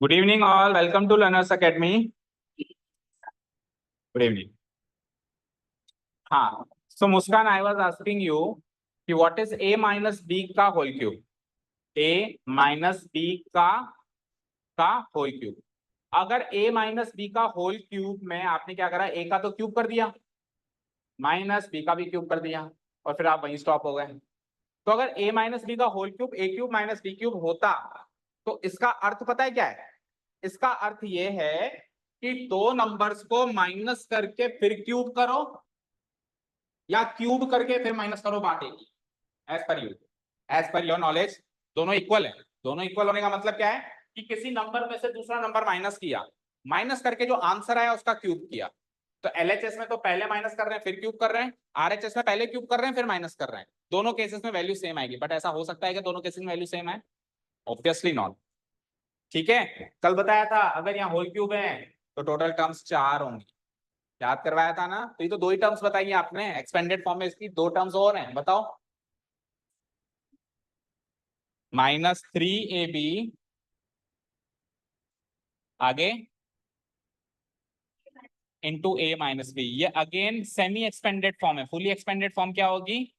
Good evening, all. Welcome to Learners Academy. Good evening. हाँ, so Muskan, I was asking you कि what is a minus b का whole cube? a minus b का whole cube. अगर a minus b का whole cube में आपने क्या करा, a का तो क्यूब कर दिया, माइनस b का भी क्यूब कर दिया, और फिर आप वहीं स्टॉप हो गए. तो अगर a माइनस b का whole cube a cube minus b cube होता तो इसका अर्थ पता है क्या है? इसका अर्थ ये है कि दो नंबर्स को माइनस करके फिर क्यूब करो या क्यूब करके फिर माइनस करो, बात एक ही. एज पर योर नॉलेज दोनों इक्वल है. दोनों इक्वल होने का मतलब क्या है कि किसी नंबर में से दूसरा नंबर माइनस किया, माइनस करके जो आंसर आया उसका क्यूब किया. तो एलएचएस में तो पहले माइनस कर रहे हैं फिर क्यूब कर रहे हैं, आरएचएस में पहले क्यूब कर रहे हैं फिर माइनस कर रहे हैं. दोनों केसेस में वैल्यू सेम आएगी. बट ऐसा हो सकता है कि दोनों केसेस में वैल्यू सेम है? Obviously not. ठीक है, कल बताया था अगर यहाँ होल क्यूब है तो टोटल टर्म्स 4 होंगी. याद करवाया था ना. तो ये तो दो ही टर्म्स बताई आपने. एक्सपेंडेड फॉर्म में इसकी दो टर्म्स और हैं, बताओ. -3ab आगे इंटू a माइनस बी. ये अगेन सेमी एक्सपेंडेड फॉर्म है. फुली एक्सपेंडेड फॉर्म क्या होगी?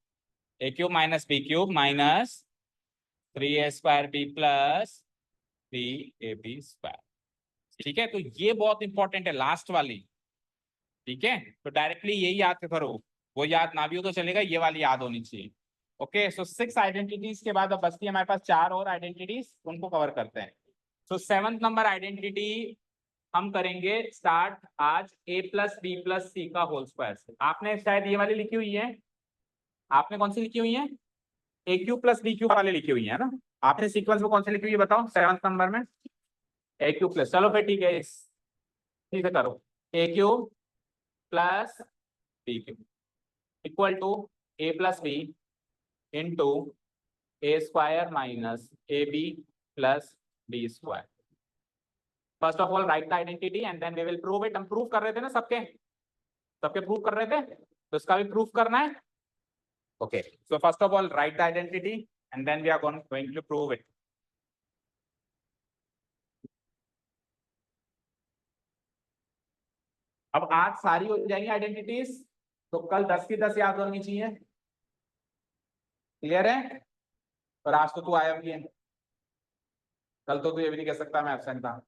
a cube minus b cube minus 3a² b plus 3ab square. ठीक है, तो ये बहुत इंपॉर्टेंट है लास्ट वाली. ठीक है, तो डायरेक्टली यही याद करो. वो याद ना भी हो तो चलेगा, ये वाली याद होनी चाहिए. ओके, सो 6 आइडेंटिटीज के बाद अब बचती है हमारे पास 4 और आइडेंटिटीज, उनको कवर करते हैं. सो 7th नंबर आइडेंटिटी हम करेंगे स्टार्ट आज a plus B plus C का होल स्क्वायर से. आपने शायद ये वाली लिखी हुई है. आपने कौन सी लिखी हुई है? a cube plus B cube वाली लिखी हुई है ना. आपने सीक्वेंस में कौन सी लिखी हुई है बताओ? 7th नंबर में a क्यूब प्लस. चलो फिर ठीक है, ठीक है करो. a cube plus B cube equal to a plus B into a square minus A B plus B square. First of all write the identity and then we will prove it. हम prove कर रहे थे ना, सबके prove कर रहे थे, तो इसका भी प्रूव करना है. Okay, so first of all write the identity and then we are going to prove it. अब आज सारी हो जाएंगी आइडेंटिटीज, तो कल 10 की 10 याद होनी चाहिए. क्लियर है? और आज तो तू आया भी है, कल तो तू ये भी नहीं कह सकता मैं एब्सेंट था,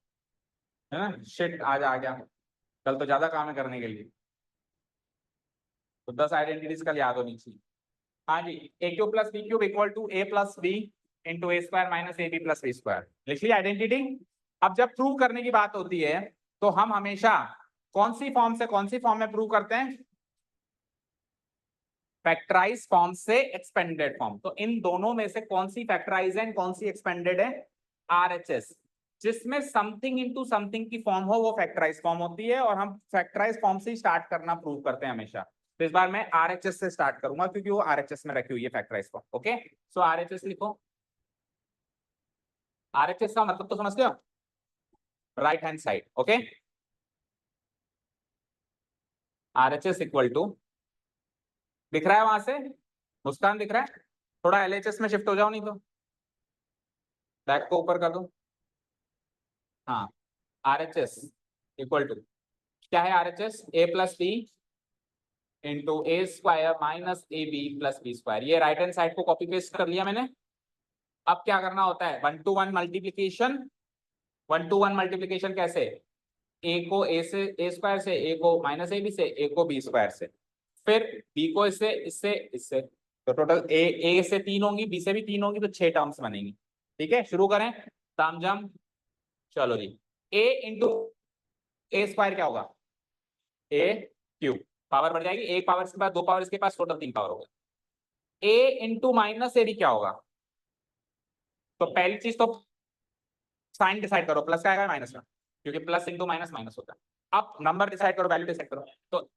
है ना. शिट, आज आ गया. कल तो ज्यादा काम है करने के लिए, तो 10 आइडेंटिटीज कल याद होनी चाहिए. हाँ जी, A cube plus B cube equal to A plus B into A square minus A B plus B square. लिख ली आइडेंटिटी. अब जब प्रूव करने की बात होती है तो हम हमेशा कौन सी फॉर्म से कौन सी फॉर्म में प्रूव करते हैं? फैक्टराइज फॉर्म से एक्सपेंडेड फॉर्म. तो इन दोनों में से कौन सी फैक्टराइज है कौन सी एक्सपेंडेड है? आरएचएस. जिसमें समथिंग इनटू समथिंग की फॉर्म हो वो फैक्टराइज फॉर्म होती है, और हम फैक्टराइज फॉर्म से ही स्टार्ट करना प्रूव करते हैं हमेशा. तो इस बार मैं आरएचएस से स्टार्ट करूंगा क्योंकि वो आरएचएस में रखी हुई है factorise form. Okay, so RHS लिखो. आरएचएस का मतलब तो समझते हो? Right hand side. Okay, RHS equal to, दिख रहा है वहां से? मुस्कान दिख रहा है? थोड़ा एलएचएस में शिफ्ट हो जाओ, नहीं तो बैक को ऊपर कर दो. हाँ, आरएचएस इक्वल टू क्या है? RHS A plus B into A square minus A B plus B square. ये राइट हैंड साइड को कॉपी पेस्ट कर लिया मैंने. अब क्या करना होता है? 1 to 1 मल्टीप्लीकेशन. 1 to 1 मल्टीप्लीकेशन कैसे? ए को ए से ए स्क्वायर से, ए को माइनस ए बी से, ए को बी स्क्वायर से, फिर बी को इससे इससे इससे. तो टोटल ए से 3 होंगी, बी से भी 3 होंगी, तो 6 टर्म्स बनेंगी. ठीक है, शुरू करें तामझाम. चलो जी, ए इंटू ए स्क्वायर क्या होगा? ए क्यूब. पावर बढ़ जाएगी, एक पावर के पास, दो पावर इसके पास, टोटल 3 पावर होगा. A into minus A b क्या होगा? तो पहली चीज तो साइन डिसाइड करो, प्लस का आएगा माइनस का, क्योंकि प्लस इंटू माइनस माइनस होता है. अब नंबर डिसाइड करो, वैल्यू डिसाइड करो. तो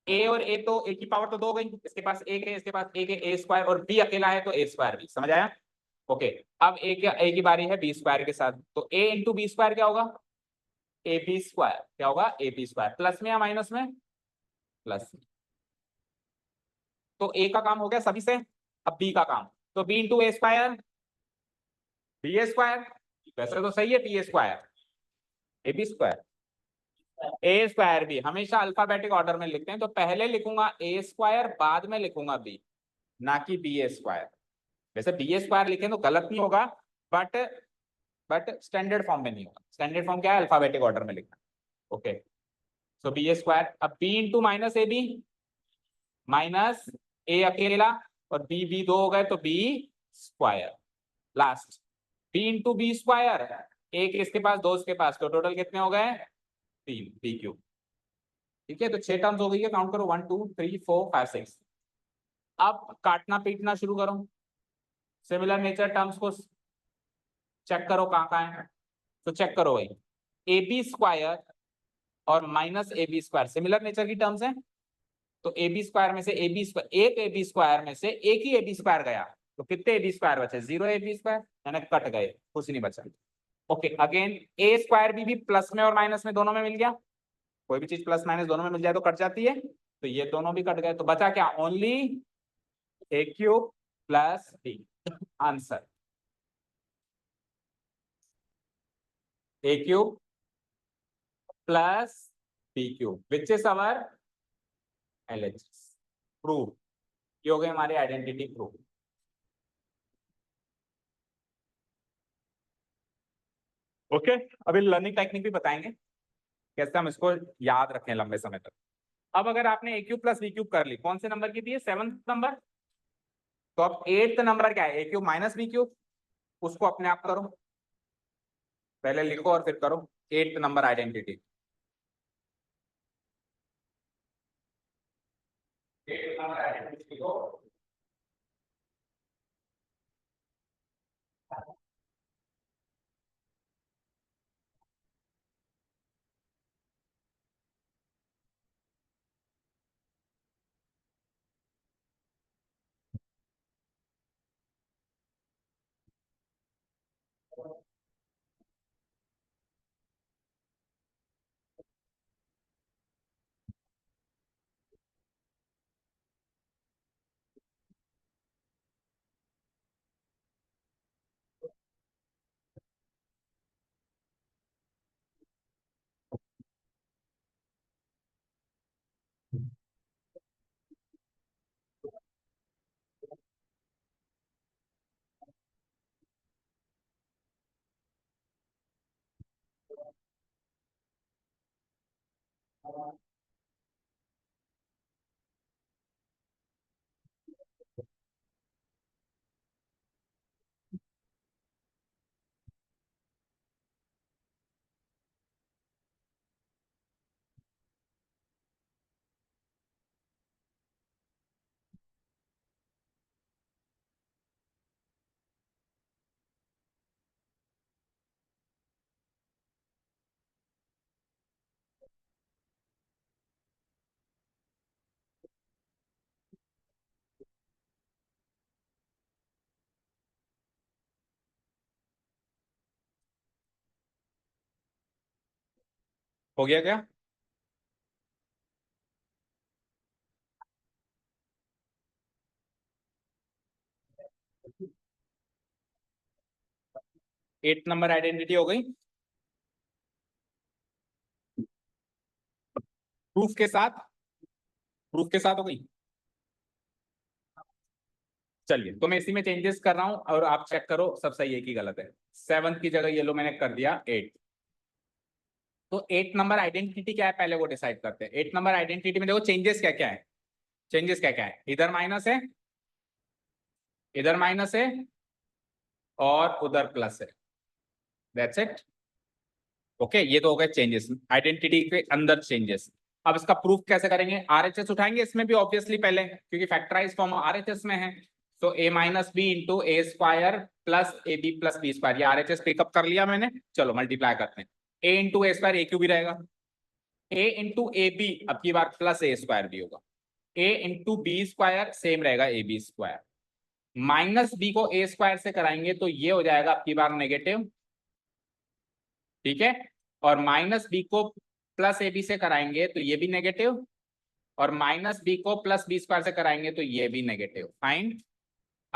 ए और ए, तो ए की पावर तो 2 गई, इसके पास एक है, इसके पास एक है, ए स्क्वायर, और बी अकेला है तो ए स्क्वायर बी. समझ आया? ओके, अब ए की बारी है बी स्क्वायर के साथ. तो ए इंटू बी स्क्वायर क्या होगा? A B square. क्या होगा? A B square. प्लस में या माइनस में? प्लस. तो ए का काम हो गया सभी से. अब बी का काम, तो B into A square B A square. वैसे तो सही है B A square, A B square, A square B हमेशा अल्फाबेटिक ऑर्डर में लिखते हैं, तो पहले लिखूंगा ए स्क्वायर, बाद में लिखूंगा बी, ना कि बी ए स्क्वायर। वैसे बी ए स्क्वायर लिखें तो गलत नहीं होगा, बट स्टैंडर्ड फॉर्म में नहीं होगा। स्टैंडर्ड फॉर्म क्या है? अल्फाबेटिक ऑर्डर में लिखना। Okay, so B A square, अब B into minus A B, minus A अकेला और बी बी दो हो गए तो B square, last B into B square, एक इसके पास दो इसके पास, तो टोटल कितने हो गए? 3 बी क्यूब। ठीक है, तो 6 टर्म्स हो गई है, काउंट करो 1 2 3 4 5 6। अब काटना पीटना शुरू करो, सिमिलर नेचर टर्म्स को चेक करो कहाँ कहाँ है। तो चेक करो भाई, ए बी स्क्वायर और minus A B square similar nature की टर्म्स हैं, तो ए बी स्क्वायर में से ए बी स्क्वायर, एक ए बी स्क्वायर में से एक ही ए बी स्क्वायर गया, तो कितने ए बी स्क्वायर बचे? 0 ए बी स्क्वायर, यानी कट गए, कुछ नहीं बचा। ओके, अगेन ए स्क्वायर भी प्लस में और माइनस में दोनों में मिल गया, कोई भी चीज प्लस माइनस दोनों में मिल जाए तो कट जाती है, तो ये दोनों भी कट गए, तो बचा क्या? Only A cube plus B. Answer A cube plus B cube which is our LHS। Prove, ये हो गई हमारी आइडेंटिटी प्रूव। ओके, अभी लर्निंग टेक्निक भी बताएंगे कैसे हम इसको याद रखें लंबे समय तक। अब अगर आपने ए क्यूब प्लस बी क्यूब कर ली, कौन से नंबर की थी? 7th number. तो अब 8th नंबर क्या है? A cube minus B cube, उसको अपने आप करो, पहले लिखो और फिर करो 8th number identity. 8th number identity लिखो। हो गया क्या? एट नंबर आइडेंटिटी हो गई प्रूफ के साथ, प्रूफ के साथ हो गई। चलिए, तो मैं इसी में चेंजेस कर रहा हूं और आप चेक करो सब सही है कि गलत है। 7th की जगह ये लो मैंने कर दिया 8। तो 8 नंबर आइडेंटिटी क्या है पहले वो डिसाइड करते हैं। 8 नंबर आइडेंटिटी में देखो चेंजेस क्या क्या है। चेंजेस क्या क्या है? इधर माइनस है, इधर माइनस है और उधर प्लस है, दैट्स इट। ओके, ये तो हो गए चेंजेस, आइडेंटिटी के अंदर चेंजेस। अब इसका प्रूफ कैसे करेंगे? आरएचएस उठाएंगे इसमें भी ऑब्वियसली पहले, क्योंकि फैक्टराइज फॉर्म आरएचएस में है। तो A minus B into A square plus A B plus B square, ये आरएचएस पिकअप कर लिया मैंने। चलो मल्टीप्लाई करते हैं, A into A square A cube भी रहेगा, ए इंटू ए बी अब की बार प्लस ए स्क्वायर भी होगा, A into B square same रहेगा A B square, minus B को ए स्क्वायर से कराएंगे तो ये हो जाएगा अब की बार नेगेटिव, ठीक है। और माइनस बी को प्लस ए बी से कराएंगे तो ये भी नेगेटिव, और माइनस बी को प्लस बी स्क्वायर से कराएंगे तो ये भी नेगेटिव। फाइन।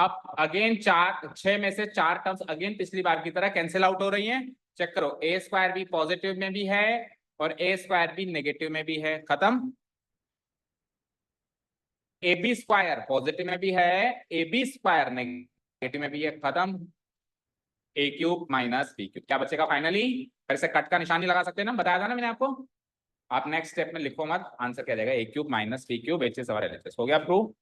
अब अगेन 6 में से 4 टर्म्स अगेन पिछली बार की तरह कैंसिल आउट हो रही हैं। चेक करो, ए स्क्वायर भी पॉजिटिव में भी है और ए स्क्वायर भी नेगेटिव में भी है, खत्म। ए बी स्क्वायर पॉजिटिव में भी है, ए बी स्क्वायर नेगेटिव में भी है, खत्म। ए क्यूब माइनस बी क्यूब क्या बचेगा फाइनली? फिर से कट का निशानी लगा सकते हैं ना, बताया था ना मैंने आपको। आप नेक्स्ट स्टेप में लिखो मत, आंसर क्या जाएगा? A cube minus B cube H S और एल एच एस। हो गया प्रूव।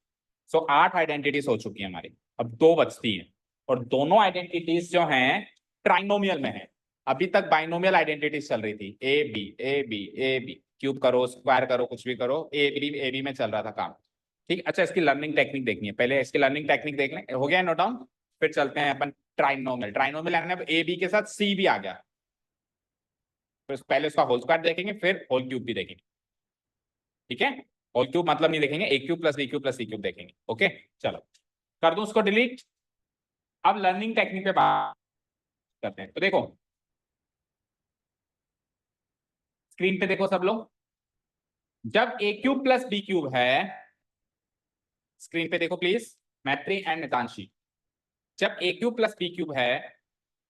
सो 8 आइडेंटिटीज हो चुकी है हमारी, अब 2 बचती हैं और दोनों आइडेंटिटीज जो हैं ट्राइनोमियल में है। अभी तक बाइनोमियल आइडेंटिटीज चल रही थी, A B A B A B, cube करो स्क्वायर करो कुछ भी करो, ए बी में चल रहा था काम। ठीक, अच्छा इसकी लर्निंग टेक्निक देखनी है, पहले इसकी लर्निंग टेक्निक देख लें। हो गया नोट डाउन? फिर चलते हैं अपन ट्राइनोमियल। ट्राइनोमियल ए बी के साथ सी भी आ गया, तो पहले उसका होल स्क्वायर देखेंगे फिर होल क्यूब भी देखेंगे। ठीक है, होल क्यूब मतलब नहीं देखेंगे, A cube plus B cube plus C cube देखेंगे। ओके चलो कर दूं उसको डिलीट। अब लर्निंग टेक्निक पे बात करते हैं। तो देखो स्क्रीन पे देखो सब लोग, जब A cube plus B cube है, स्क्रीन पे देखो प्लीज मैत्री एंड मितांशी, जब A cube plus B cube है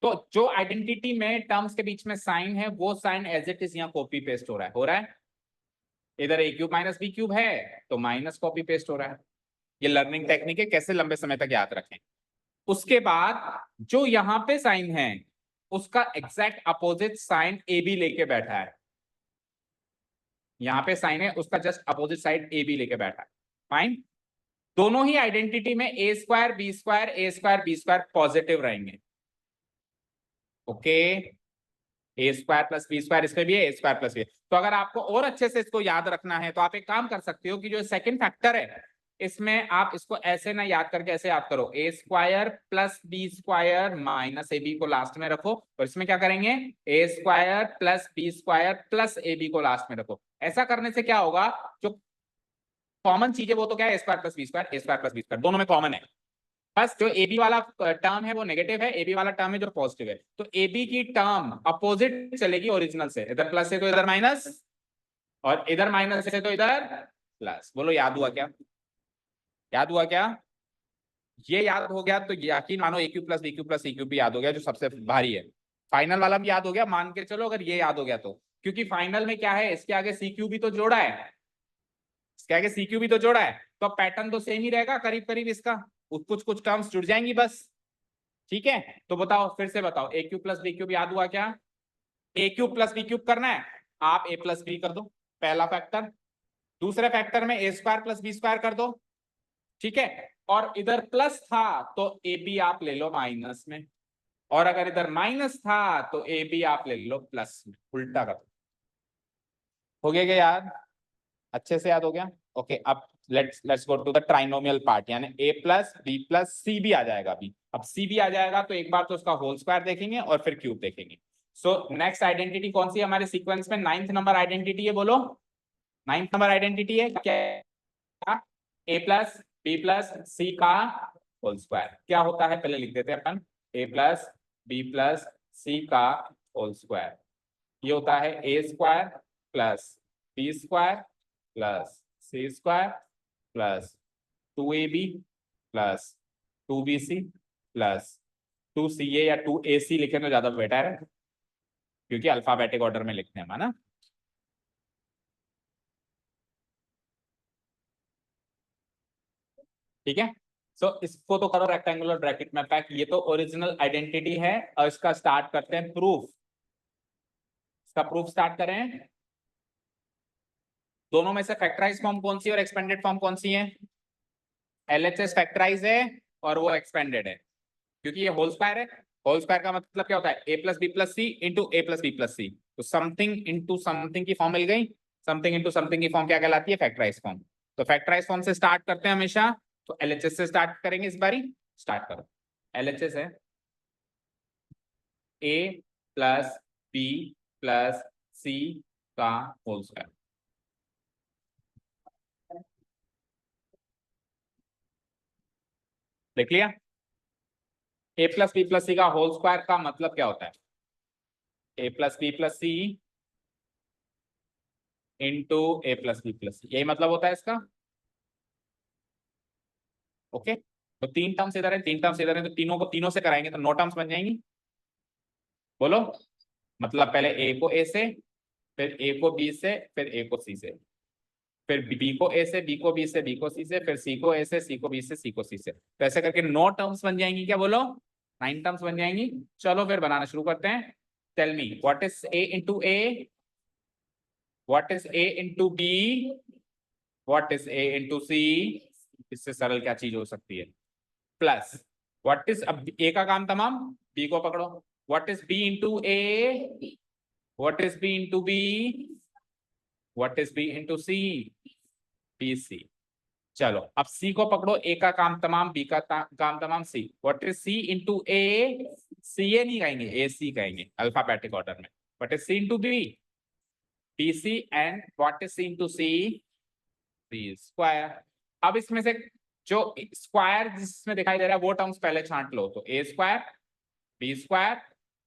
तो जो आइडेंटिटी में टर्म्स के बीच में साइन है वो साइन एज इट इज यहाँ कॉपी पेस्ट हो रहा है, हो रहा है। इधर ए क्यूब माइनस बी क्यूब है तो माइनस कॉपी पेस्ट हो रहा है। ये लर्निंग टेक्निक है, कैसे लंबे समय तक याद रखें। उसके बाद जो यहाँ पे साइन है उसका exact opposite sign A B लेके बैठा है, यहाँ पे साइन है उसका just opposite side A B लेके बैठा है। फाइन, दोनों ही आइडेंटिटी में A square B square positive रहेंगे। Okay, A square plus B square इसमें भी है, ए स्क्वायर प्लस बी। तो अगर आपको और अच्छे से इसको याद रखना है तो आप एक काम कर सकते हो कि जो सेकंड फैक्टर है इसमें आप इसको ऐसे ना याद करके ऐसे याद करो, A square plus B square minus A B को लास्ट में रखो, और इसमें क्या करेंगे A square plus B square plus A B को लास्ट में रखो। ऐसा करने से क्या होगा, जो कॉमन चीज है वो तो क्या है, A square plus B square, A square plus B square दोनों में कॉमन है। बस जो ए बी वाला टर्म है वो नेगेटिव है, ए बी वाला टर्म है जो पॉजिटिव है, तो ए बी की टर्म अपोजिट चलेगी ओरिजिनल से, इधर प्लस है तो इधर माइनस और इधर माइनस है तो इधर प्लस। बोलो याद हुआ क्या? याद हुआ क्या? ये याद हो गया तो यकीन मानो A cube plus B cube plus C cube भी याद हो गया जो सबसे भारी है। फाइनल वाला भी याद हो गया मान के चलो, अगर ये याद हो गया तो, क्योंकि फाइनल में क्या है इसके आगे सी क्यू भी तो जोड़ा है, इसके आगे सी क्यू भी तो जोड़ा है, तो पैटर्न तो सेम ही रहेगा करीब करीब इसका, कुछ कुछ टर्म्स जुड़ जाएंगी बस। ठीक है, तो बताओ फिर से बताओ, ए क्यूब प्लस बी क्यूब याद हुआ क्या? ए क्यूब प्लस बी क्यूब करना है, आप ए प्लस बी कर दो पहला फैक्टर, दूसरे फैक्टर में A square plus B square कर दो। ठीक है, और इधर प्लस था तो ए बी आप ले लो माइनस में, और अगर इधर माइनस था तो ए बी आप ले लो प्लस में, उल्टा कर दो। हो गया क्या याद? अच्छे से याद हो गया? ओके, अब let's go to the trinomial part, यानी a plus B plus C भी आ जाएगा अभी। अब सी भी आ जाएगा तो एक बार तो उसका होल स्क्वायर देखेंगे और फिर क्यूब देखेंगे। सो नेक्स्ट आइडेंटिटी कौन सी है हमारे सीक्वेंस में? 9th नंबर आइडेंटिटी है, बोलो 9th नंबर आइडेंटिटी है क्या? ए प्लस बी प्लस सी का होल स्क्वायर क्या होता है पहले लिख देते हैं अपन, A plus B plus C का होल स्क्वायर, ये होता है A square plus B square plus C square plus 2ab plus 2bc plus 2ca, या 2ac लिखे तो ज्यादा बेटर है क्योंकि अल्फाबेटिक ऑर्डर में लिखते हैं ना। ठीक है, सो इसको तो करो रेक्टेंगुलर ब्रैकेट में पैक, ये तो ओरिजिनल आइडेंटिटी है और इसका स्टार्ट करते हैं प्रूफ। इसका प्रूफ स्टार्ट करें। दोनों में से फैक्टराइज फॉर्म कौन सी और एक्सपेंडेड फॉर्म कौन सी है? एलएचएस फैक्टराइज है और वो एक्सपेंडेड है, क्योंकि ये होल स्क्वायर है। होल स्क्वायर का मतलब क्या होता है? A plus B plus C into A plus B plus C, तो समथिंग इंटू समथिंग की फॉर्म मिल गई, समथिंग इंटू समथिंग की फॉर्म क्या कहलाती है? Factorise form. तो फैक्टराइज फॉर्म से स्टार्ट करते हैं हमेशा, तो एलएचएस से स्टार्ट करेंगे इस बारी। स्टार्ट करो, एलएचएस है A plus B plus C का होल स्क्वायर। देख लिया? ए प्लस बी प्लस सी का होल स्क्वायर का मतलब क्या होता है? A plus B plus C into A plus B plus सी, यही मतलब होता है इसका। ओके, तो 3 टर्म्स इधर है, 3 टर्म्स इधर है, तो तीनों को तीनों से कराएंगे तो 9 टर्म्स बन जाएंगी। बोलो, मतलब पहले ए को ए से, फिर ए को बी से, फिर ए को सी से, फिर बी को ए से, बी को बी से, बी को सी से, फिर सी को ए से, सी को बी से, सी को सी से। तो ऐसे करके 9 टर्म्स बन जाएंगी। क्या बोलो, 9 टर्म्स बन जाएंगी। चलो फिर बनाना शुरू करते हैं। Tell me what is A into A, what is A into B, what is A into C. इससे सरल क्या चीज हो सकती है। प्लस व्हाट इज, अब ए का काम तमाम, बी को पकड़ो। What is B into A, what is B into B, what is B into C, B C. चलो अब सी को पकड़ो, ए का काम तमाम, बी का काम तमाम, C. What is C into A, C A नहीं कहेंगे, ए सी कहेंगे अल्फाबेटिक ऑर्डर में। What is C into B, B C. And what is C into C, C square. अब इसमें से जो स्क्वायर जिसमें दिखाई दे रहा है वो टर्म्स पहले छांट लो। तो A square, B square,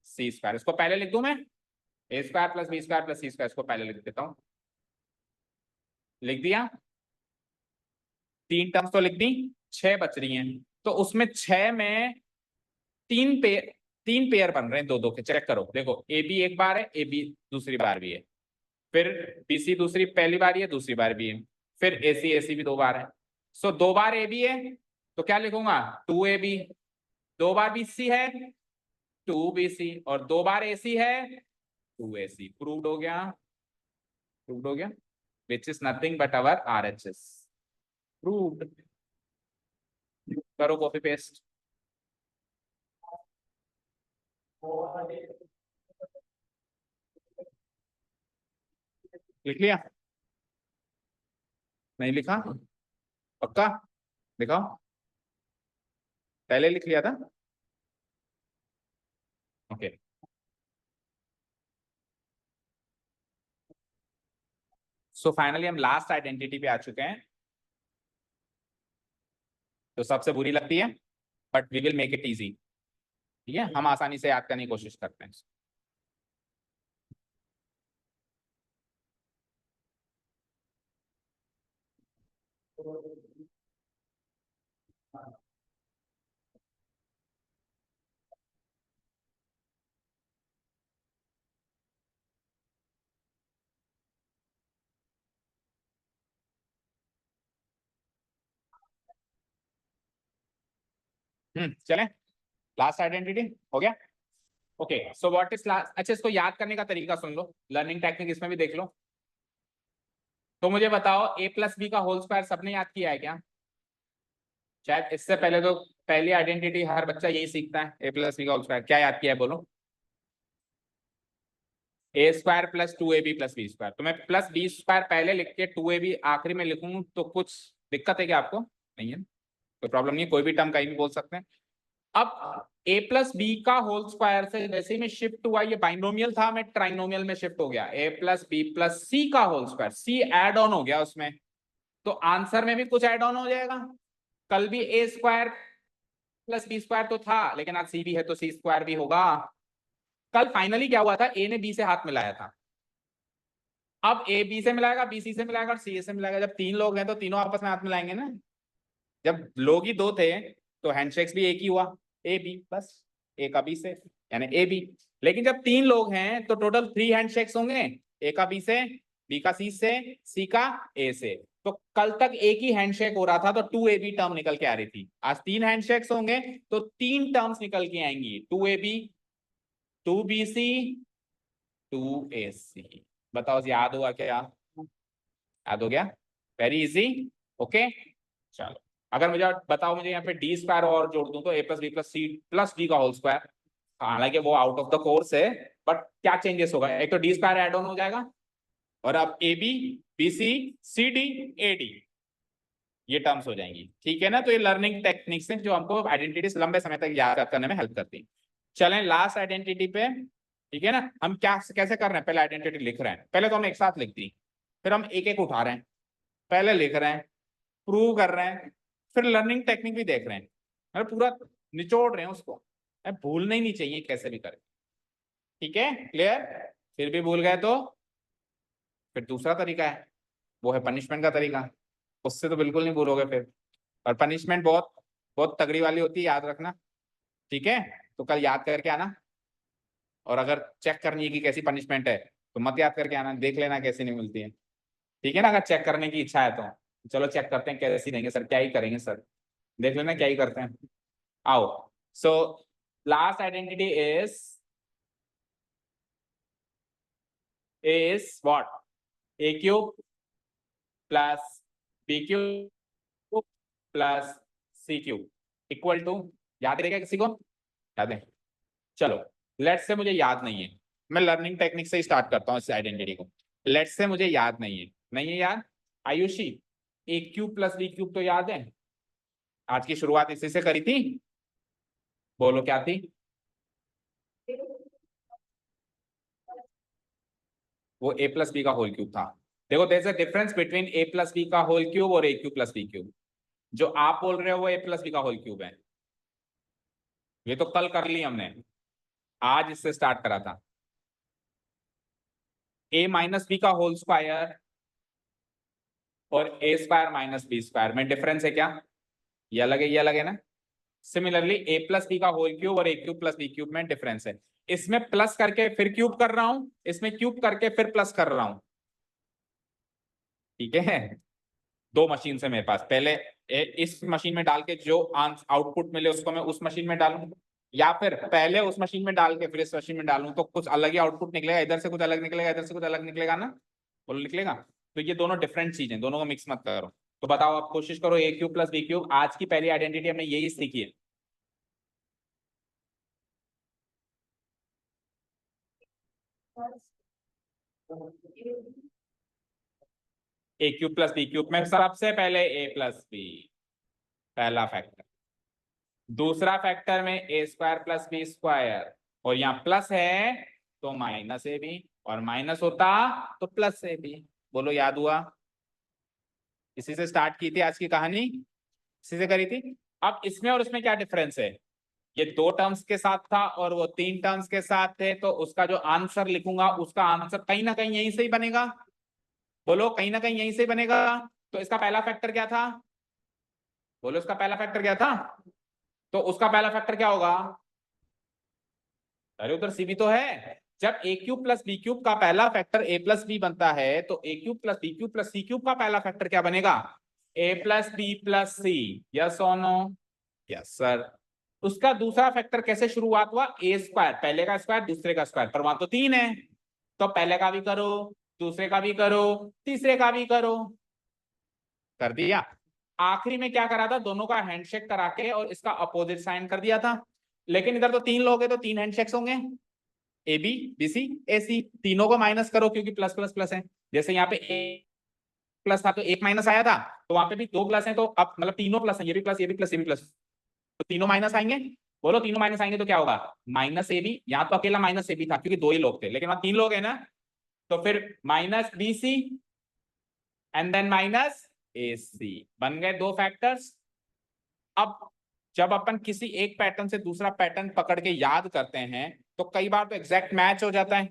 C square. इसको पहले लिख दूं मैं, A square plus B square plus C square. इसको पहले लिख देता हूं, लिख दिया। 3 टर्म्स तो लिख दी, 6 बच रही हैं। तो उसमें 6 में 3 पेयर बन रहे हैं, 2 2 के। चेक करो, देखो ए बी एक बार है, ए बी दूसरी बार भी है, फिर बी सी दूसरी पहली बार है, दूसरी बार भी है, फिर ए सी भी 2 बार है। सो 2 बार ए बी है तो क्या लिखूंगा, 2 A B. 2 bar B C है, 2 बी सी। और 2 बार ए सी है, 2 ए सी। प्रूव्ड हो गया, प्रूव्ड हो गया। Which is nothing but our R H S. Proved. करो कॉपी पेस्ट। लिख लिया, नहीं लिखा, पक्का दिखाओ। पहले लिख लिया था, ओके। सो फाइनली हम लास्ट आइडेंटिटी पे आ चुके हैं, तो सबसे बुरी लगती है but we will make it easy. ठीक है, हम आसानी से याद करने की कोशिश करते हैं। चले, लास्ट आइडेंटिटी हो गया। Okay, so what is last. अच्छा, इसको याद करने का तरीका सुन लो, लर्निंग टेक्निक इसमें भी देख लो। तो मुझे बताओ, ए प्लस बी का होल स्क्वायर सबने याद किया है क्या। शायद इससे पहले तो पहली आइडेंटिटी हर बच्चा यही सीखता है, ए प्लस बी का होल स्क्वायर। क्या याद किया है बोलो, A square plus 2 A B plus B square. तो मैं प्लस बी स्क्वायर पहले लिख के 2 ए बी आखिरी में लिखूं तो कुछ दिक्कत है क्या आपको, नहीं है, कोई प्रॉब्लम नहीं है, कोई भी टर्म कहीं भी बोल सकते हैं। अब ए प्लस बी का होल स्क्वायर से जैसे ही मैं शिफ्ट हुआ, ये बाइनोमियल था, मैं ट्राइनोमियल में शिफ्ट हो गया। A plus B plus C का whole square, C add on हो गया उसमें, तो आंसर में भी कुछ एड ऑन हो जाएगा। कल भी ए स्क्वायर प्लस बी स्क्वायर तो था, लेकिन आज सी भी है तो सी स्क्वायर भी होगा। कल फाइनली क्या हुआ था, ए ने बी से हाथ मिलाया था, अब ए बी से मिलाएगा, बी सी से मिलाएगा और सी ए से मिलाएगा। जब 3 लोग हैं तो तीनों आपस में हाथ मिलाएंगे ना। जब लोग ही 2 थे तो हैंडशेक्स भी एक ही हुआ, ए बी बस, ए का बी से यानी ए बी। लेकिन जब 3 लोग हैं तो टोटल 3 हैंडशेक्स होंगे, ए का बी से, बी का सी से, सी का ए से। तो कल तक एक ही हैंडशेक हो रहा था तो 2 ए बी टर्म निकल के आ रही थी। आज 3 हैंडशेक्स होंगे तो 3 टर्म्स निकल के आएंगी, 2 ए बी, 2 बी सी, 2 ए सी। बताओ याद हुआ क्या, याद हो गया, वेरी इजी। ओके, चलो अगर मुझे बताओ, मुझे यहाँ पे डी स्क्वायर और जोड़ दूं तो A plus B plus C plus D का होल स्क्वायर। हालांकि वो आउट ऑफ द कोर्स है, बट क्या चेंजेस होगा, एक तो डी स्क्वायर एड ऑन हो जाएगा, और अब A B, B C, C D, A D, ये टर्म्स हो जाएंगी। ठीक है ना, तो ये लर्निंग टेक्निक्स हैं जो हमको आइडेंटिटीज लंबे समय तक याद करने में हेल्प करती है। चलें लास्ट आइडेंटिटी पे। ठीक है ना, हम क्या कैसे कर रहे हैं, पहले आइडेंटिटी लिख रहे हैं, पहले तो हम एक साथ लिख दी, फिर हम एक एक उठा रहे हैं, पहले लिख रहे हैं, प्रूव कर रहे हैं, फिर लर्निंग टेक्निक भी देख रहे हैं, मतलब पूरा निचोड़ रहे हैं उसको, भूलना ही नहीं चाहिए कैसे भी करें। ठीक है, क्लियर। फिर भी भूल गए तो फिर दूसरा तरीका है, वो है पनिशमेंट का तरीका, उससे तो बिल्कुल नहीं भूलोगे फिर। और पनिशमेंट बहुत बहुत तगड़ी वाली होती है, याद रखना, ठीक है। तो कल याद करके आना, और अगर चेक करनी है कि कैसी पनिशमेंट है तो मत याद करके आना, देख लेना कैसी नहीं मिलती है, ठीक है ना। अगर चेक करने की इच्छा है तो चलो चेक करते हैं कैसी देंगे सर, क्या ही करेंगे सर, देख लेना क्या ही करते हैं। आओ, so last identity is what, A cube plus B cube plus C cube equal to, याद रहेगा किसी को, याद है? चलो, लेट्स से मुझे याद नहीं है, मैं लर्निंग टेक्निक से ही स्टार्ट करता हूँ इस आइडेंटिटी को। लेट्स से मुझे याद नहीं है, नहीं है याद, आयुषी ए क्यूब प्लस बी क्यूब तो याद है, आज की शुरुआत इसी से करी थी, बोलो क्या थी? वो ए प्लस बी का होल क्यूब था। देखो, there is a difference between A plus B का होल क्यूब और A cube plus B cube. जो आप बोल रहे हो वो ए प्लस बी का होल क्यूब है, ये तो कल कर ली हमने, आज इससे स्टार्ट करा था। ए माइनस बी का होल स्क्वायर और ए स्क्वायर माइनस बी स्क्वायर में डिफरेंस है क्या? ये अलग है, ये अलग है ना। सिमिलरली ए प्लस बी का होल क्यूब और A cube plus B cube में डिफरेंस है, इसमें प्लस करके फिर क्यूब कर रहा हूं, इसमें क्यूब करके फिर प्लस कर रहा हूं, ठीक है। दो मशीन से मेरे पास, पहले इस मशीन में डाल के जो आउटपुट मिले उसको मैं उस मशीन में डालूं, या फिर पहले उस मशीन में डाल के फिर इस मशीन में डालूं, तो कुछ अलग ही आउटपुट निकलेगा, इधर से कुछ अलग निकलेगा, इधर से कुछ अलग निकलेगा ना, बोलो निकलेगा। तो ये दोनों डिफरेंट चीजें, दोनों को मिक्स मत करो। तो बताओ, आप कोशिश करो, ए क्यूब प्लस बी क्यूब, आज की पहली आइडेंटिटी हमने यही सीखी है। A cube plus B cube में सबसे पहले ए प्लस बी, पहला फैक्टर। दूसरा फैक्टर में A square plus B square, और यहाँ प्लस है तो माइनस ए बी, और माइनस होता तो प्लस ए बी। बोलो याद हुआ? इसी से स्टार्ट की थी आज की कहानी, इसी से करी थी। अब इसमें और इसमें क्या डिफरेंस है? ये दो टर्म्स के साथ था और वो तीन टर्म्स के साथ थे, तो उसका जो आंसर लिखूंगा उसका आंसर कहीं ना कहीं यहीं से ही बनेगा। बोलो, कहीं ना कहीं यहीं से ही बनेगा। तो इसका पहला फैक्टर क्या था? बोलो, इसका पहला फैक्टर क्या था? तो उसका पहला फैक्टर क्या होगा? अरे उधर सी भी तो है। जब A cube plus B cube का पहला फैक्टर ए प्लस बी बनता है, तो A cube plus B cube plus C cube का पहला फैक्टर क्या बनेगा? A plus B plus C. Yes और नो? Yes sir. उसका दूसरा फैक्टर कैसे शुरुआत हुआ? ए स्क्वायर, पहले का स्क्वायर दूसरे का स्क्वायर, पर वहां तो तीन है, तो पहले का भी करो, दूसरे का भी करो, तीसरे का भी करो, कर दिया। आखिरी में क्या करा था? दोनों का हैंडशेक करा के और इसका अपोजिट साइन कर दिया था। लेकिन इधर तो तीन लोग हैं तो तीन हैंडशेक्स होंगे, ए बी बी सी ए सी, तीनों को माइनस करो क्योंकि प्लस प्लस प्लस है। जैसे यहाँ पे ए प्लस था तो एक माइनस आया था, तो वहां पे भी दो प्लस है, तो अब मतलब तीनों प्लस है, ये भी प्लस, ये भी प्लस, ये भी प्लस, तो तीनों माइनस आएंगे। बोलो, तीनों माइनस आएंगे तो क्या होगा? माइनस ए बी। यहाँ तो अकेला माइनस ए बी था क्योंकि दो ही लोग थे, लेकिन वहां तीन लोग है ना, तो फिर minus B C and then minus A C, बन गए दो फैक्टर्स। अब जब अपन किसी एक पैटर्न से दूसरा पैटर्न पकड़ के याद करते हैं, तो कई बार तो एग्जैक्ट मैच हो जाता है,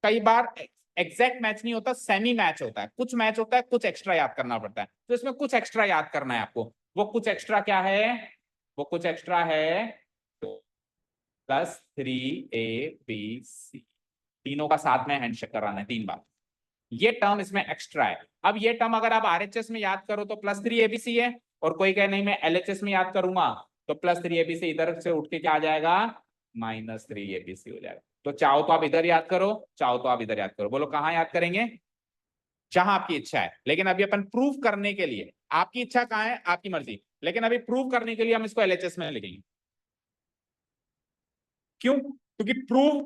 कई बार एग्जैक्ट मैच नहीं होता, सेमी मैच होता है, कुछ मैच होता है, कुछ एक्स्ट्रा याद करना पड़ता है। तो इसमें कुछ एक्स्ट्रा याद करना है आपको। वो कुछ एक्स्ट्रा क्या है? वो कुछ एक्स्ट्रा है plus three a B c, तीनों का साथ में हैंडशेक कराना है तीन बार, ये टर्म इसमें एक्स्ट्रा है। अब ये टर्म अगर आप आरएचएस में याद करो तो प्लस थ्री एबीसी है, और कोई कहे नहीं मैं एलएचएस में याद करूंगा, तो प्लस थ्री एबीसी इधर से उठ के क्या आ जाएगा? माइनस थ्री एबीसी हो जाएगा। तो चाहो तो आप इधर याद करो, चाहो तो आप इधर याद करो, बोलो कहाँ याद करेंगे? जहां आपकी इच्छा है। लेकिन अभी अपन प्रूव करने के लिए, आपकी इच्छा कहाँ है आपकी मर्जी, लेकिन अभी प्रूव करने के लिए हम इसको एलएचएस में लिखेंगे। क्यों? क्योंकि प्रूव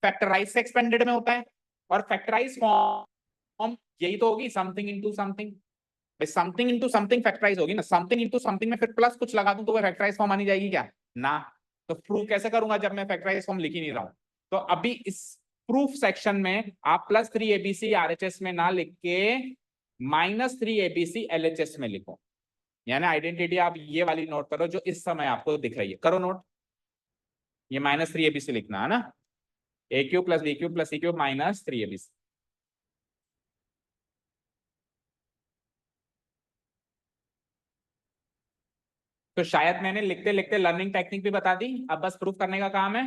फैक्टराइज से एक्सपेंडेड में होता है, और फैक्टराइज फॉर्म यही तो होगी, something into something. Something into something factorise होगी ना, समथिंग इंटू समथिंग में फिर प्लस कुछ लगा दूं तो वो फैक्टराइज फॉर्म आनी जाएगी क्या? ना। तो प्रूफ कैसे करूंगा जब मैं फैक्टराइज फॉर्म लिख ही नहीं रहा हूं? तो अभी इस प्रूफ सेक्शन में आप प्लस थ्री एबीसी आरएचएस में ना लिख के माइनस थ्री एबीसी एलएचएस में लिखो। यानी आइडेंटिटी आप ये वाली नोट करो जो इस समय आपको दिख रही है, करो नोट। ये माइनस थ्री एबीसी लिखना है ना, A cube plus B cube plus C cube minus three ABC. तो शायद मैंने लिखते लिखते लर्निंग टेक्निक भी बता दी, अब बस प्रूफ करने का काम है।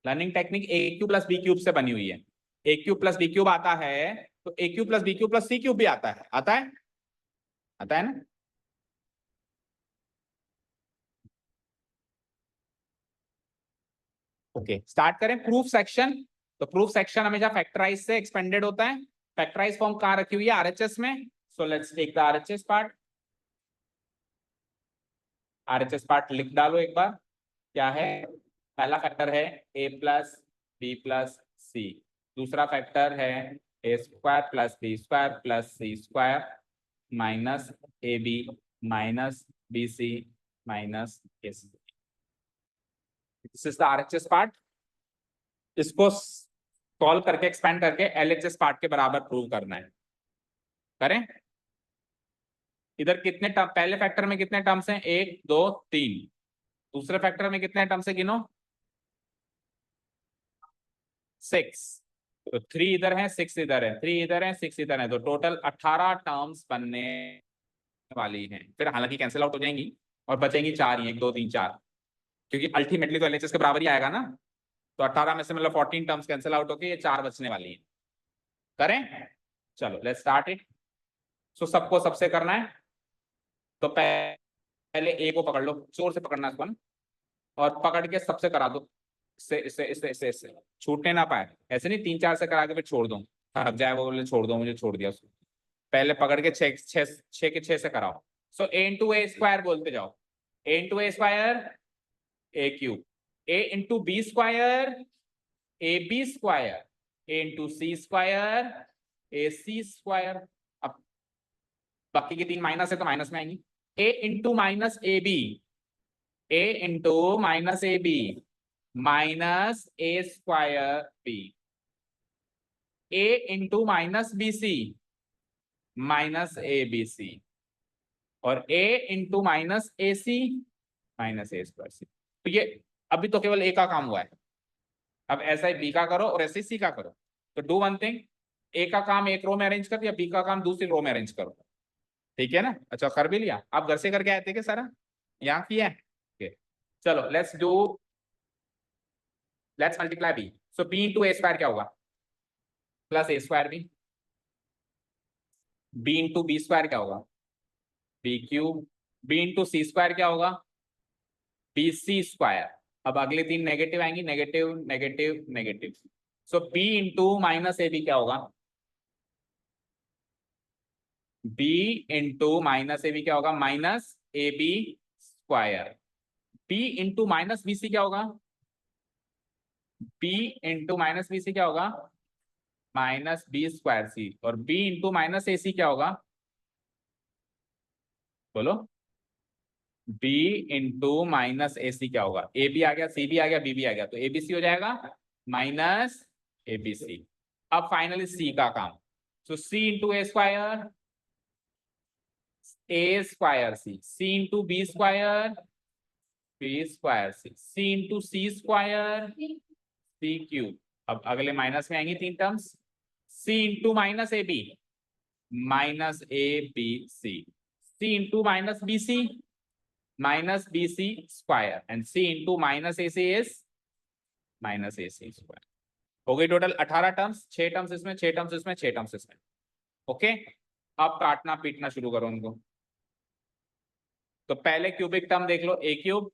Learning technique A cube plus B cube से बनी हुई है। A cube plus B cube आता है तो A cube plus B cube plus C cube भी आता है, आता है, आता है ना। ओके स्टार्ट करें प्रूफ सेक्शन। तो प्रूफ सेक्शन हमेशा फैक्टराइज से एक्सपेंडेड होता है। फैक्टराइज फॉर्म कहाँ रखी हुई है, आरएचएस में। So let's take the RHS part. RHS part लिख डालो एक बार। क्या है, पहला फैक्टर है A plus B plus C. दूसरा फैक्टर है A square plus B square plus C square minus A B minus B C minus A C. This is the RHS part. इसको सॉल्व करके एक्सपेंड करके LHS part के बराबर prove करना है। करें। इधर कितने टर्म, पहले फैक्टर में कितने टर्म्स हैं, 1 2 3। दूसरे फैक्टर में कितने टर्म्स है गिनो, 6। तो 3 इधर है 6 इधर है, 3 इधर है 6 इधर है, तो टोटल 18 टर्म्स बनने वाली हैं। फिर हालांकि कैंसिल आउट हो जाएंगी और बचेंगी 4 ही, 1 2 3 4, क्योंकि अल्टीमेटली तो एलएचएस के बराबर ही आएगा ना। तो 18 में से मतलब 14 टर्म्स कैंसिल आउट होके ये 4 बचने वाली है। करें, चलो लेट्स स्टार्ट इट। सो सबको सबसे करना है। तो पहले ए को पकड़ लो, जोर से पकड़ना इसको ना, और पकड़ के सबसे करा दो। इससे छूटने ना पाए। ऐसे नहीं 3 4 से करा के फिर छोड़ दो, थक जाए वो बोले छोड़ दो मुझे, छोड़ दिया उसको। पहले पकड़ के 6 के 6 से कराओ। सो ए इंटू ए स्क्वायर बोलते जाओ। A into A square A cube, A into B square A B square, A into C square A C square. अब बाकी की 3 माइनस है तो माइनस में आएंगी। A into minus A B, A into minus A B minus A square B, A into minus B C minus A B C, और A into minus A C minus A square C. तो ये अभी तो केवल ए का काम हुआ है। अब ऐसा ही बी का करो और ऐसे ही सी का करो। तो डू वन थिंग, ए का काम एक रो में अरेंज कर दिया, बी का काम दूसरी रो में अरेंज करो। ठीक है ना। अच्छा कर भी लिया, आप घर से करके आए थे क्या सारा, यहाँ किया है। okay. चलो let's multiply B. So B into A square क्या होगा, plus A square B. B into B square क्या होगा, B cube. B into C square क्या होगा, बी सी स्क्वायर। अब अगले 3 नेगेटिव आएंगी, negative negative negative. So B into minus ए b क्या होगा, बी इंटू माइनस ए बी क्या होगा, minus A B square. B into minus B c क्या होगा, b into minus B c क्या होगा, माइनस बी स्क्वायर सी। और बी इंटू माइनस ए c क्या होगा, बोलो, बी इंटू माइनस ए सी क्या होगा। ए बी आ गया, सी बी आ गया, बी बी आ गया, तो ए बी सी हो जाएगा माइनस ए बी सी। अब फाइनली सी का काम। So C into A square A square C, C into B square B square C, C into C square C cube. अब अगले minus में आएंगी 3 terms. C into minus A B minus A B C, C into minus B C minus B C square, and C into minus A C is minus A C square. हो गई total 18 terms, 6 terms इसमें, 6 terms इसमें, 6 terms इसमें। Okay, अब काटना पीटना शुरू करो उनको। तो पहले क्यूबिक टर्म देख लो, A cube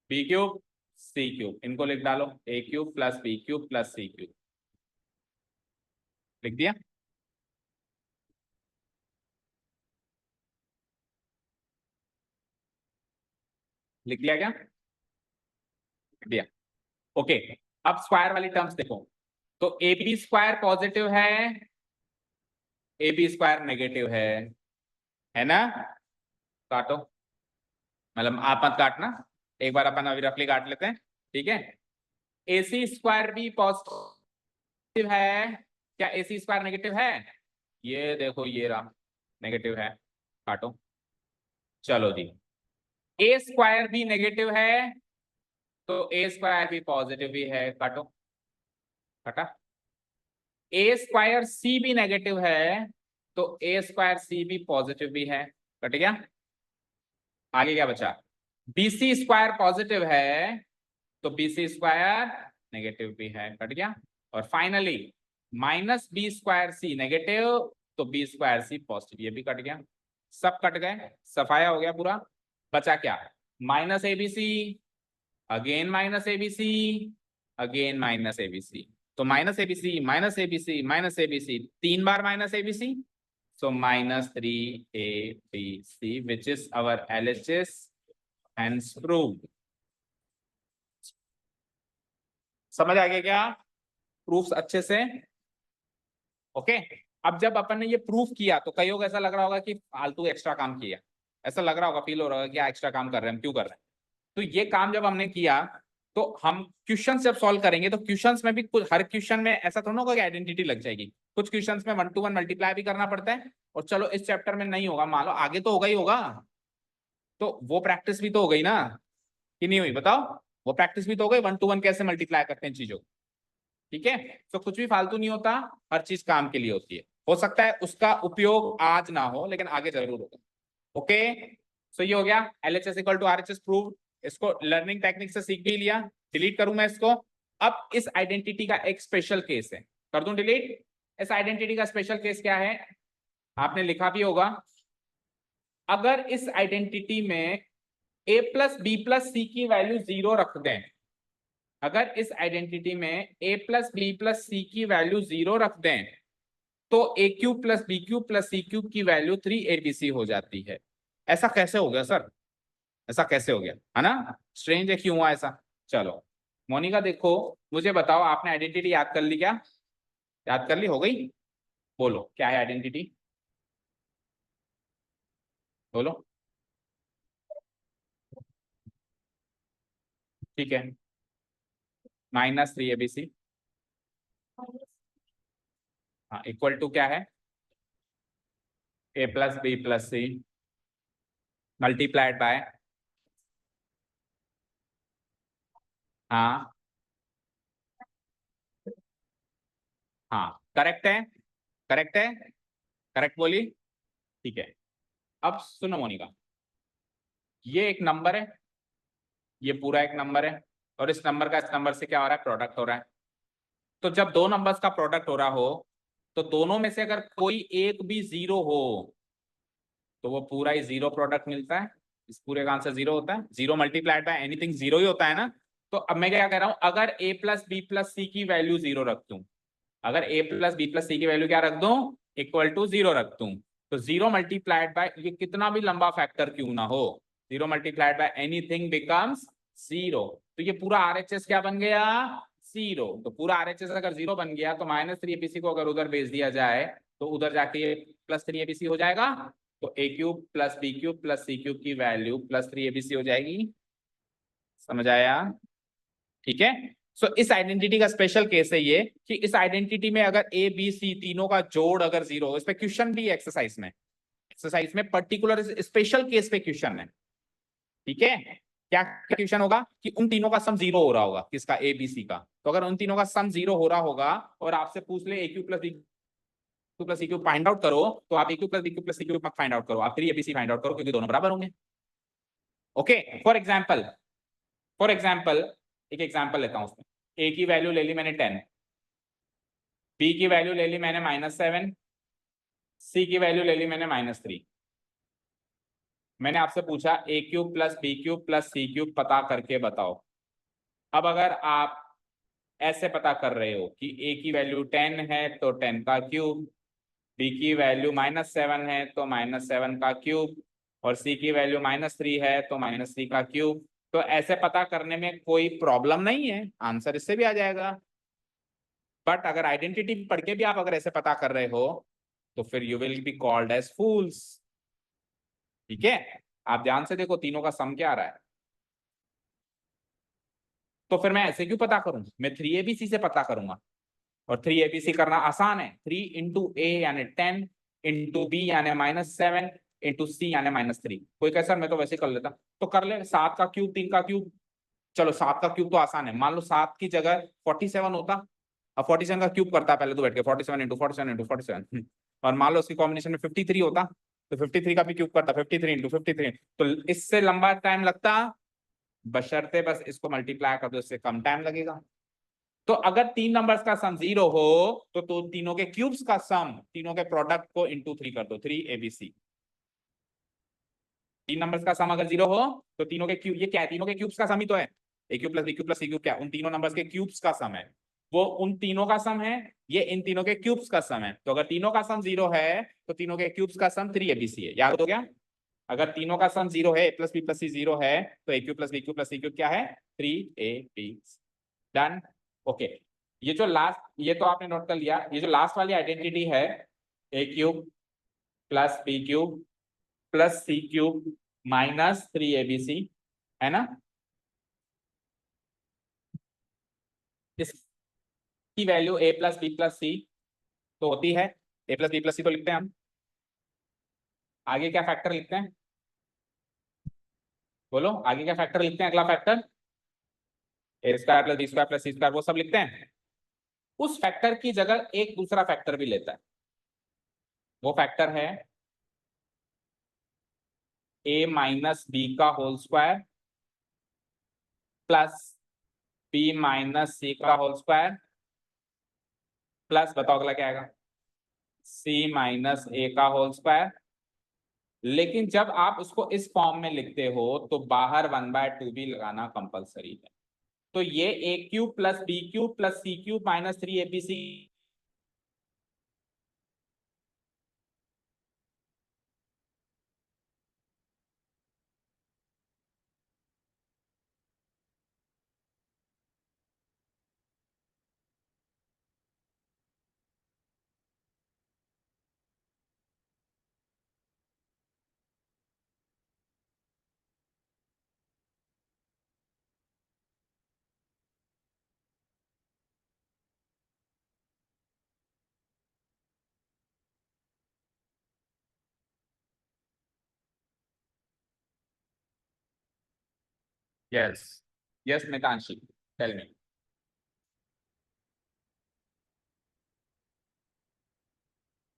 B cube C cube, इनको लिख डालो, A cube plus B cube plus C cube. लिख दिया। लिख लिया क्या, लिख दिया। ओके, अब स्क्वायर वाली टर्म्स देखो। तो ए बी स्क्वायर पॉजिटिव है, ए बी स्क्वायर नेगेटिव है ना। काटो, मतलब आप मत काटना, एक बार अपन अभी रफली काट लेते हैं। ठीक है, ए सी स्क्वायर भी पॉजिटिव है क्या, ए सी स्क्वायर नेगेटिव है, ये देखो ये रहा नेगेटिव है। काटो, चलो जी। ए स्क्वायर भी नेगेटिव है तो ए स्क्वायर भी पॉजिटिव भी है, काटो, काटा। ए स्क्वायर सी भी नेगेटिव है तो ए स्क्वायर सी भी पॉजिटिव भी है, कट गया। आगे क्या बचा, बीसी स्क्वायर पॉजिटिव है तो बीसी स्क्वायर नेगेटिव भी है, कट गया। और फाइनली माइनस बी स्क्वायर सी नेगेटिव तो बी स्क्वायर सी पॉजिटिव, ये भी कट गया। सब कट गए, सफाया हो गया पूरा। बचा क्या, minus ABC, again minus ABC, again minus ABC. तो minus ABC minus ABC minus ABC, 3 बार minus ABC, so minus 3ABC, which is our LHS, hence proved। समझ आ गया क्या प्रूफ्स अच्छे से? ओके। अब जब अपन ने ये प्रूफ किया तो कई लोग ऐसा लग रहा होगा कि फालतू एक्स्ट्रा काम किया, ऐसा लग रहा होगा, फील हो रहा होगा कि एक्स्ट्रा काम कर रहे हैं हम, क्यों कर रहे हैं? तो ये काम जब हमने किया तो हम क्वेश्चन जब सॉल्व करेंगे तो क्वेश्चंस में भी कुछ, हर क्वेश्चन में ऐसा थोड़ा होगा कि आइडेंटिटी लग जाएगी। कुछ क्वेश्चंस में 1 to 1 मल्टीप्लाई भी करना पड़ता है। और चलो इस चैप्टर में नहीं होगा, मान लो आगे तो होगा ही होगा, तो वो प्रैक्टिस भी तो हो गई ना, कि नहीं हुई बताओ? वो प्रैक्टिस भी तो हो गई, 1 to 1 कैसे मल्टीप्लाई करते हैं चीजों। ठीक है, तो कुछ भी फालतू नहीं होता, हर चीज काम के लिए होती है। हो सकता है उसका उपयोग आज ना हो लेकिन आगे जरूर होगा। ओके, सो ये हो गया LHS equal to RHS prove. इसको लर्निंग टेक्निक से सीख भी लिया। डिलीट करूं मैं इसको। अब इस आइडेंटिटी का एक स्पेशल केस है, कर दूं डिलीट। इस आइडेंटिटी का स्पेशल केस क्या है, आपने लिखा भी होगा। अगर इस आइडेंटिटी में a plus B plus c की वैल्यू 0 रख दें, अगर इस आइडेंटिटी में a plus B plus c की वैल्यू 0 रख दें, तो a cube plus B cube plus C cube की वैल्यू 3abc हो जाती है। ऐसा कैसे हो गया सर, ऐसा कैसे हो गया, है ना? स्ट्रेंज है, क्यों हुआ ऐसा? चलो मोनिका देखो, मुझे बताओ, आपने आइडेंटिटी याद कर ली क्या? याद कर ली, हो गई? बोलो क्या है आइडेंटिटी, बोलो। ठीक है, -3abc, हाँ, इक्वल टू क्या है, a plus B plus c multiplied by, हाँ हाँ, करेक्ट है, करेक्ट है, करेक्ट बोली। ठीक है, अब सुनो मोनिका, ये एक नंबर है, ये पूरा एक नंबर है, और इस नंबर का इस नंबर से क्या हो रहा है, प्रोडक्ट हो रहा है। तो जब दो नंबर्स का प्रोडक्ट हो रहा हो तो दोनों में से अगर कोई एक भी 0 हो तो वो पूरा ही 0 प्रोडक्ट मिलता है। इस पूरे का आंसर 0 होता है, 0 मल्टीप्लाइड बाय एनीथिंग 0 ही होता है ना। तो अब मैं क्या कह रहा हूं, अगर a plus B plus c की वैल्यू 0 रख दूं, अगर a plus B plus c की वैल्यू क्या रख दूं, इक्वल टू 0 रख दूं, तो 0 मल्टीप्लाइड बाय ये कितना भी लंबा फैक्टर क्यों ना हो, 0 मल्टीप्लाइड बाय एनीथिंग बिकम्स 0। तो ये पूरा RHS क्या बन गया, 0। तो पूरा RHS अगर 0 बन गया तो -3abc को अगर उधर भेज दिया जाए तो उधर जाके ये +3abc हो जाएगा। तो a cube plus B cube plus C cube की वैल्यू +3abc हो जाएगी। समझ आया? ठीक है, सो इस आइडेंटिटी का स्पेशल केस है ये, कि इस आइडेंटिटी में अगर ए बी सी तीनों का जोड़ अगर 0 हो, इस पे क्वेश्चन भी एक्सरसाइज में, एक्सरसाइज में पर्टिकुलर स्पेशल केस पे क्वेश्चन है। ठीक है, क्या क्वेश्चन होगा कि उन तीनों का सम 0 हो रहा होगा, किसका, ए बी सी का। तो अगर उन तीनों का सम 0 हो रहा होगा और आपसे पूछ ले A cube plus B cube plus C cube find out करो, तो आप A cube plus B cube plus C cube मत फाइंड आउट करो, आप 3abc फाइंड आउट करो, क्योंकि दोनों बराबर होंगे। Okay, for example, for example एक एग्जाम्पल लेता हूं, उसमें ए की वैल्यू ले ली मैंने 10, बी की वैल्यू ले ली मैंने -7, सी की वैल्यू ले ली मैंने -3। मैंने आपसे पूछा A cube plus B cube plus C cube पता करके बताओ। अब अगर आप ऐसे पता कर रहे हो कि ए की वैल्यू 10 है तो 10 का क्यूब, बी की वैल्यू -7 है तो -7 का क्यूब, और सी की वैल्यू -3 है तो -3 का क्यूब, तो ऐसे पता करने में कोई प्रॉब्लम नहीं है, आंसर इससे भी आ जाएगा। बट अगर आइडेंटिटी पढ़ के भी आप अगर ऐसे पता कर रहे हो तो फिर you will be called as fools. ठीक है, आप ध्यान से देखो तीनों का सम क्या आ रहा है। तो फिर मैं ऐसे क्यों पता करूं, मैं 3abc से पता करूंगा, और 3abc करना आसान है। 3 इंटू ए यानी 10, इंटू बी यानी -7, इंटू सी यानी -3। कोई कैसा, मैं तो वैसे कर लेता, तो कर ले 7 का क्यूब 3 का क्यूब। चलो 7 का क्यूब तो आसान है, मान लो 7 की जगह 47 होता, अब 47 का क्यूब करता है पहले तो बैठ के, 47 इंटू 47 इंटू 47, और मान लो उसकी कॉम्बिनेशन में 53 होता, तो 53 का भी क्यूब करता, 53 इंटू 53, तो इससे लंबा टाइम लगता, बशर्ते बस इसको मल्टीप्लाई कर दो, इससे कम टाइम लगेगा। तो अगर तीन नंबर्स का सम 0 हो तो तीनों के क्यूब्स का सम, तीनों के प्रोडक्ट को इंटू 3 कर दो, 3 ABC। तीन नंबर्स का सम अगर 0 हो तो तीनों के क्यूब, ये क्या है, तीनों के क्यूब्स का सम ही तो है, A cube plus B cube plus C cube, क्या उन तीनों नंबर्स के क्यूब्स का सम है, वो उन तीनों का सम है, ये इन तीनों के क्यूब्स का सम है। तो अगर तीनों का सम 0 है तो तीनों के क्यूब्स का सम 3ABC है, याद हो गया। अगर तीनों का सम 0 है, A plus B plus C 0 है, तो A cube plus B cube plus C cube क्या है, 3AB। डन। ओके, ये जो लास्ट, ये तो आपने नोट कर लिया, ये जो लास्ट वाली आइडेंटिटी है, A cube plus B cube plus C cube minus 3ABC, है ना, इसकी value A plus B plus C तो होती है, A plus B plus C तो लिखते हैं हम, आगे क्या फैक्टर लिखते हैं, बोलो आगे क्या फैक्टर लिखते हैं, अगला factor A square plus B square plus C square, वो सब लिखते हैं। उस फैक्टर की जगह एक दूसरा फैक्टर भी लेता है, वो फैक्टर है ए माइनस बी का whole square plus B minus C का होल स्क्वायर प्लस, बताओ अगला क्या आएगा, सी माइनस ए का होल स्क्वायर। लेकिन जब आप उसको इस फॉर्म में लिखते हो तो बाहर 1/2 भी लगाना कंपलसरी है। तो ये A cube plus B cube plus C cube minus 3ABC, yes yes Mitanshi, tell me.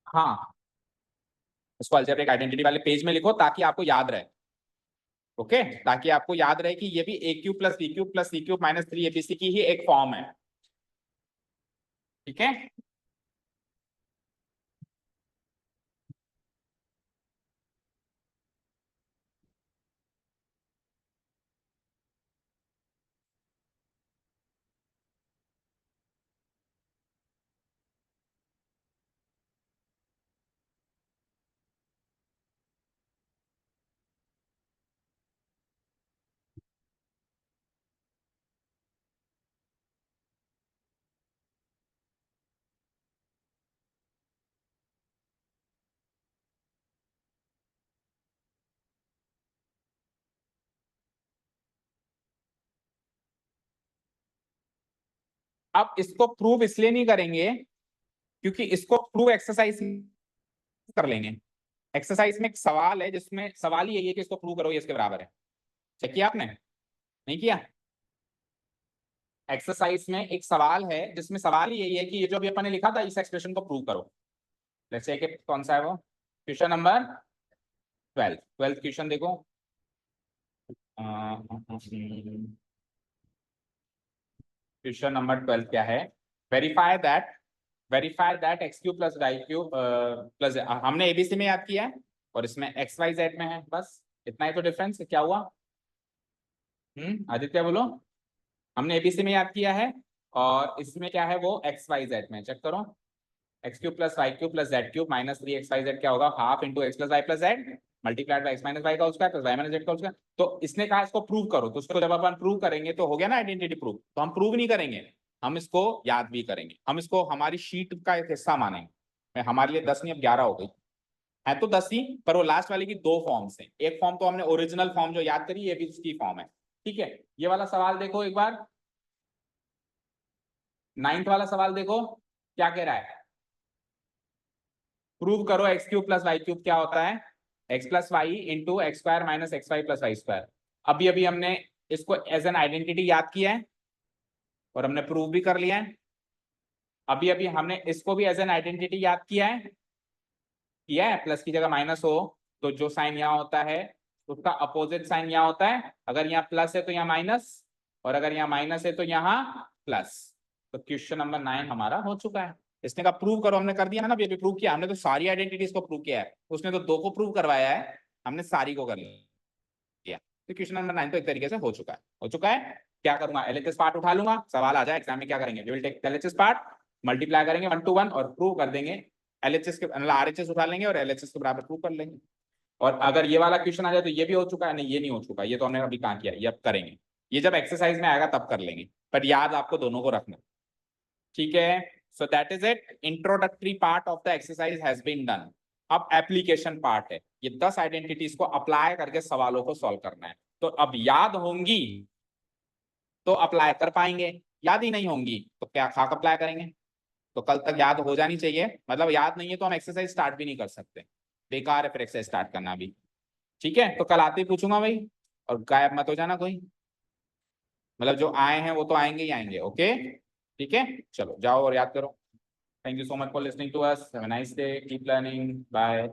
हाँ, इसको अलजेब्रिक आइडेंटिटी वाले पेज में लिखो ताकि आपको याद रहे, ओके, ताकि आपको याद रहे कि ये भी A cube plus B cube plus C cube minus 3ABC की ही एक फॉर्म है, ठीक है। अब इसको प्रूव इसलिए नहीं करेंगे क्योंकि इसको प्रूव एक्सरसाइज कर लेंगे। एक्सरसाइज में एक सवाल है जिसमें सवाल ही यही है कि इसको प्रूव करो ये इसके बराबर है, चेक किया आपने, नहीं किया। एक्सरसाइज में एक सवाल है जिसमें सवाल ही यही है कि ये जो भी अपन ने लिखा था इस एक्सप्रेशन को प्रूव करो। लेट्स से कि कौन सा है वो, क्वेश्चन नंबर 12 क्वेश्चन देखो। क्वेश्चन नंबर 12 क्या है, verify that x cube plus Y cube plus, हमने एबीसी में याद किया है और इसमें एक्स वाई जेड में है, बस इतना ही तो डिफरेंस है, क्या हुआ। आदित्य बोलो, हमने एबीसी में याद किया है और इसमें क्या है वो एक्स वाई जेड में, चेक करो, x cube plus Y cube plus Z cube minus 3xyz क्या होगा, half into X plus Y plus Z multiplied by X minus Y का square plus Y minus Z का square. तो इसने कहा इसको प्रूव करो, तो उसको जब अपन प्रूव करेंगे तो हो गया ना आइडेंटिटी प्रूव। तो हम प्रूव नहीं करेंगे, हम इसको याद भी करेंगे, हम इसको हमारी शीट का एक हिस्सा मानेंगे। हमारे लिए 10 नहीं अब 11 हो गई है, तो 10 ही, पर वो लास्ट वाले की दो फॉर्म्स हैं, एक फॉर्म तो हमने ओरिजिनल फॉर्म जो याद करी, ये भी उसकी फॉर्म है, ठीक है। ये वाला सवाल देखो एक बार, 9th वाला सवाल देखो क्या कह रहा है, प्रूव करो x cube plus Y cube क्या होता है, x plus y into x square minus x y plus y square. अभी अभी हमने इसको एज एन आइडेंटिटी याद किया है और हमने प्रूव भी कर लिया है। अभी अभी हमने इसको भी एज एन आइडेंटिटी याद किया है, प्लस की जगह माइनस हो तो जो साइन यहाँ होता है उसका अपोजिट साइन यहाँ होता है। अगर यहाँ प्लस है तो यहाँ माइनस, और अगर यहाँ माइनस है तो यहाँ प्लस। तो क्वेश्चन नंबर 9 हमारा हो चुका है। इसने कहा प्रूव करो, हमने कर दिया ना, अभी प्रूव किया हमने, तो सारी आइडेंटिटीज को प्रूव किया है। उसने तो 2 को प्रूव करवाया है, हमने सारी को कर लिया। तो क्वेश्चन नंबर 9 तो एक तरीके से हो चुका है। हो चुका है। क्या करूंगा, एलएचएस पार्ट उठा लूंगा, सवाल आ जाए एग्जाम में क्या करेंगे, we will take LHS part, multiply करेंगे 1 to 1 और प्रूव कर देंगे। एलएचएस के मतलब आरएचएस उठा लेंगे और एलएचएस के बराबर प्रूव कर लेंगे। और अगर ये वाला क्वेश्चन आ जाए तो ये भी हो चुका है, नहीं ये नहीं हो चुका, ये तो हमने अभी कहाँ किया, ये अब करेंगे, ये जब एक्सरसाइज में आएगा तब कर लेंगे, बट याद आपको दोनों को रखना। ठीक है, so that is it, introductory part of the exercise has been done. अब एप्लीकेशन पार्ट है, ये 10 आइडेंटिटीज को अप्लाई करके सवालों को सॉल्व करना है। तो अब याद होंगी तो अप्लाई कर पाएंगे, याद ही नहीं होंगी तो क्या खाक अप्लाई करेंगे। तो कल तक याद हो जानी चाहिए, मतलब याद नहीं है तो हम एक्सरसाइज स्टार्ट भी नहीं कर सकते, बेकार है फिर एक्सरसाइज स्टार्ट करना भी। ठीक है, तो कल आते ही पूछूंगा भाई, और गायब मत हो जाना कोई, मतलब जो आए हैं वो तो आएंगे ही आएंगे। ओके ठीक है, चलो जाओ और याद करो। Thank you so much for listening to us, have a nice day, keep learning, bye.